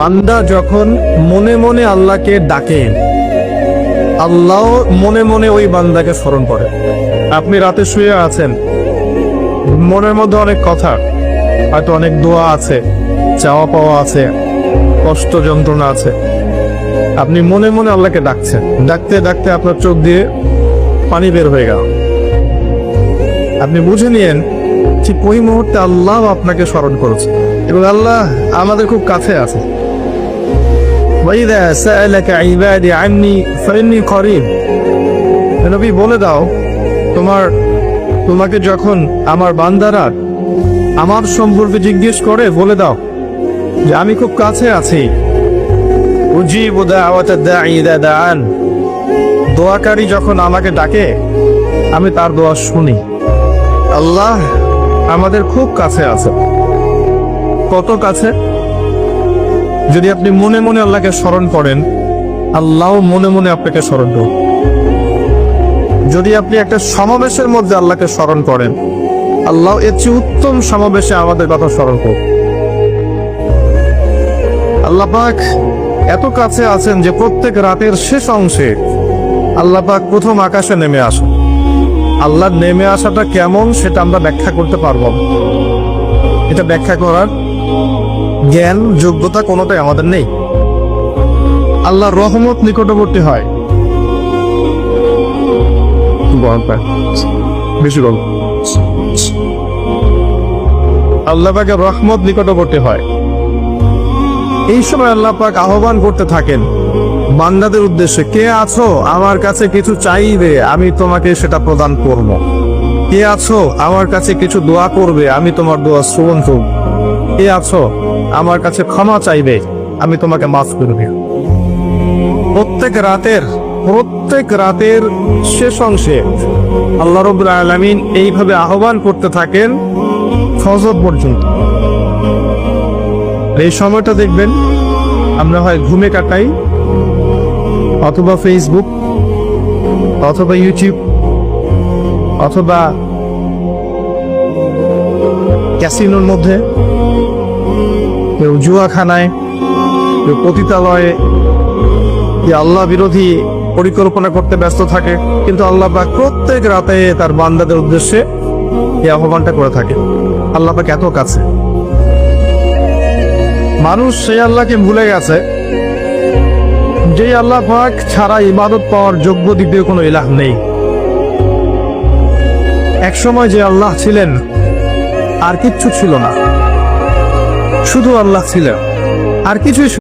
বান্দা যখন মনে মনে আল্লাহকে ডাকে, আল্লাহ মনে মনে ওই বান্দাকে স্মরণ করে। আপনি রাতে শুয়ে আছেন, মনের মধ্যে অনেক কথা, হয়তো অনেক দোয়া আছে, চাওয়া পাওয়া আছে, কষ্ট যন্ত্রণা আছে। আপনি মনে মনে আল্লাহকে ডাকছেন, ডাকতে ডাকতে আপনার চোখ দিয়ে পানি বের হয়ে গেল। আপনি বুঝে নিয়েন ঠিক ওই মুহূর্তে আল্লাহ আপনাকে স্মরণ করেছে এবং আল্লাহ আমাদের খুব কাছে আছে। وَإِذَا سَأَلَكَ عِبَادِي عَنِّي فَإِنِّي قَرِيبٌ। নবী বলে দাও, তোমাকে যখন আমার বান্দারা আমার সম্পর্কে জিজ্ঞেস করে বলে দাও যে আমি খুব কাছে আছি। উজিবু দাওয়াতাদ দাঈ ইযা দাআন। দোয়াকারী যখন আমাকে ডাকে আমি তার দোয়া শুনি। আল্লাহ আমাদের খুব কাছে আছে। কত কাছে? যদি আপনি মনে মনে আল্লাহকে স্মরণ করেন, আল্লাহ মনে মনে আপনাকে স্মরণ করবেন। যদি আপনি একটা সমাবেশের মধ্যে আল্লাহকে স্মরণ করেন, আল্লাহ এর চেয়ে উত্তম সমাবেশে আমাদের কথা স্মরণ করবেন। আল্লাহ পাক এত কাছে আছেন যে প্রত্যেক রাতের শেষ অংশে আল্লাহ পাক প্রথম আকাশে নেমে আসেন। আল্লাহর নেমে আসাটা কেমন সেটা আমরা ব্যাখ্যা করতে পারবো না। এটা ব্যাখ্যা করার জ্ঞান যোগ্যতা কোনোটাই আমাদের নেই। আল্লাহর রহমত নিকটবর্তী হয়, বেশি বল, আল্লাহ পাকের রহমত নিকটবর্তী হয়। এই সময় আল্লাহ পাক আহ্বান করতে থাকেন বান্দাদের উদ্দেশ্যে, কে আছো আমার কাছে কিছু চাইবে, আমি তোমাকে সেটা প্রদান করব। কে আছো আমার কাছে কিছু দোয়া করবে, আমি তোমার দোয়া শ্রবণ করব। কে আছো আমার কাছে ক্ষমা চাইবে, আমি তোমাকে মাফ করে দেব। প্রত্যেক রাতের শেষ অংশে আল্লাহ রাব্বুল আলামিন এইভাবে আহ্বান করতে থাকেন ফজর পর্যন্ত। এই সময়টা দেখবেন আমরা হয় ঘুমে কাটাই, অথবা ফেসবুক, অথবা ইউটিউব, অথবা ক্যাসিনোর মধ্যে, কেউ জুয়াখানায়, কেউ পতিতালয়ে, কেউ আল্লাহ বিরোধী পরিকল্পনা করতে ব্যস্ত থাকে। কিন্তু আল্লাহ পাক প্রত্যেক রাতে তার বান্দাদের উদ্দেশ্যে এই আহ্বানটা করে থাকে। আল্লাহ পাক এত কাছে। মানুষ সেই আল্লাহকে ভুলে গেছে যে আল্লাহ পাক ছাড়া ইবাদত পাওয়ার যোগ্য দ্বিতীয় কোনো ইলাহ নেই। একসময় যে আল্লাহ ছিলেন আর কিচ্ছু ছিল না, শুধু আল্লাহ ছিলেন, আর কিছুই